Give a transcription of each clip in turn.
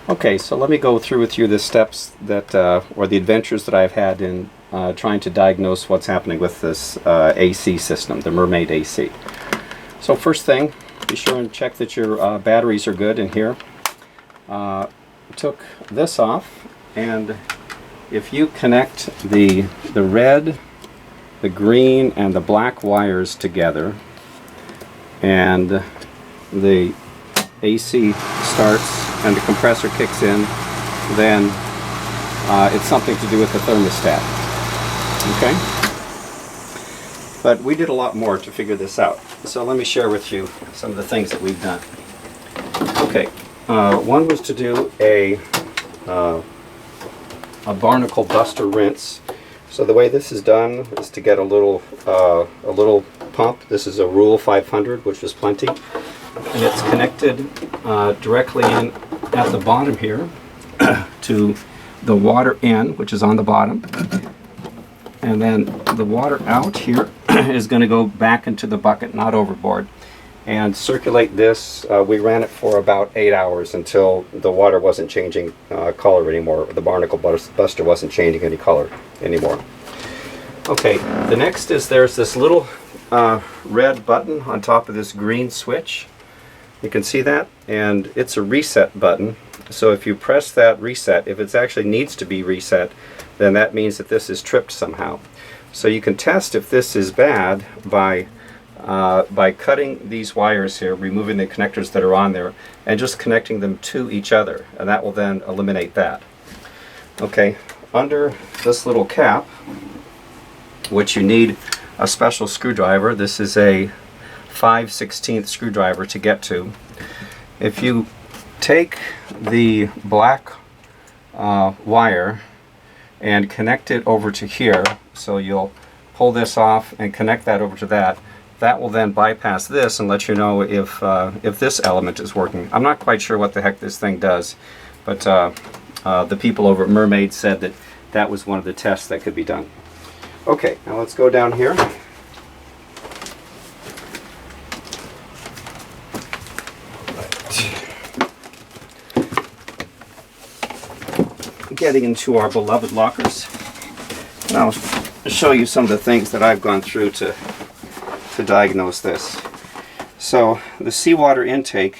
Okay, so let me go through with you the steps that, or the adventures that I've had in trying to diagnose what's happening with this AC system, the Mermaid AC. So first thing, be sure and check that your batteries are good in here. Took this off, and if you connect the red, the green, and the black wires together, and the AC starts and the compressor kicks in, then it's something to do with the thermostat. Okay? But we did a lot more to figure this out. So let me share with you some of the things that we've done. Okay, one was to do a barnacle buster rinse. So the way this is done is to get a little pump. This is a Rule 500, which is plenty. And it's connected directly in at the bottom here to the water in, which is on the bottom. And then the water out here is going to go back into the bucket, not overboard, and circulate this. We ran it for about 8 hours until the water wasn't changing color anymore. The barnacle buster wasn't changing any color anymore. Okay, the next is there's this little red button on top of this green switch. You can see that, and it's a reset button. So if you press that reset, if it actually needs to be reset, then that means that this is tripped somehow. So you can test if this is bad by cutting these wires here, removing the connectors that are on there, and just connecting them to each other, and that will then eliminate that. Okay, under this little cap, which you need a special screwdriver. This is a 5/16 screwdriver to get to. If you take the black wire and connect it over to here, so you'll pull this off and connect that over to that, that will then bypass this and let you know if this element is working. I'm not quite sure what the heck this thing does, but the people over at Mermaid said that that was one of the tests that could be done. Okay, now let's go down here. Getting into our beloved lockers. And I'll show you some of the things that I've gone through to diagnose this. So the seawater intake,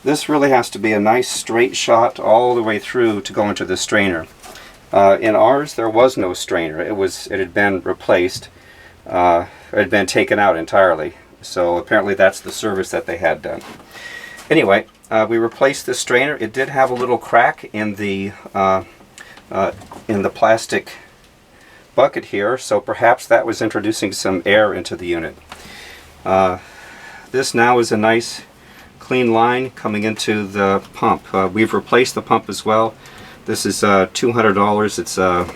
this really has to be a nice straight shot all the way through to go into the strainer. In ours there was no strainer. It had been replaced. It had been taken out entirely. So apparently that's the service that they had done. Anyway, we replaced the strainer. It did have a little crack in the plastic bucket here, so perhaps that was introducing some air into the unit. This now is a nice clean line coming into the pump. We've replaced the pump as well. This is $200. It's a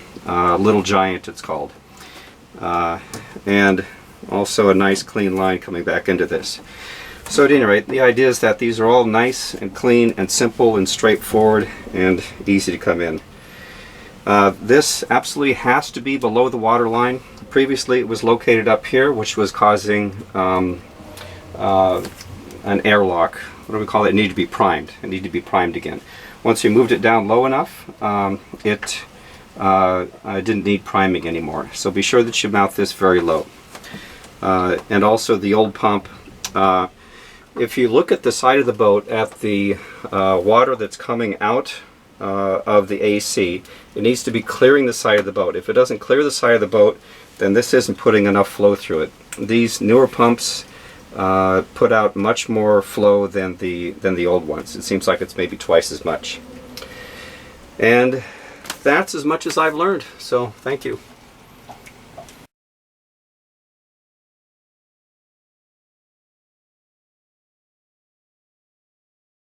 Little Giant, it's called. And also a nice clean line coming back into this. So at any rate, the idea is that these are all nice and clean and simple and straightforward and easy to come in. This absolutely has to be below the water line. Previously it was located up here, which was causing an airlock. What do we call it? It needed to be primed. It needed to be primed again. Once we moved it down low enough, it didn't need priming anymore. So be sure that you mount this very low. And also the old pump, if you look at the side of the boat at the water that's coming out of the AC, it needs to be clearing the side of the boat. If it doesn't clear the side of the boat, then this isn't putting enough flow through it. These newer pumps put out much more flow than the old ones. It seems like it's maybe twice as much. And that's as much as I've learned, so thank you.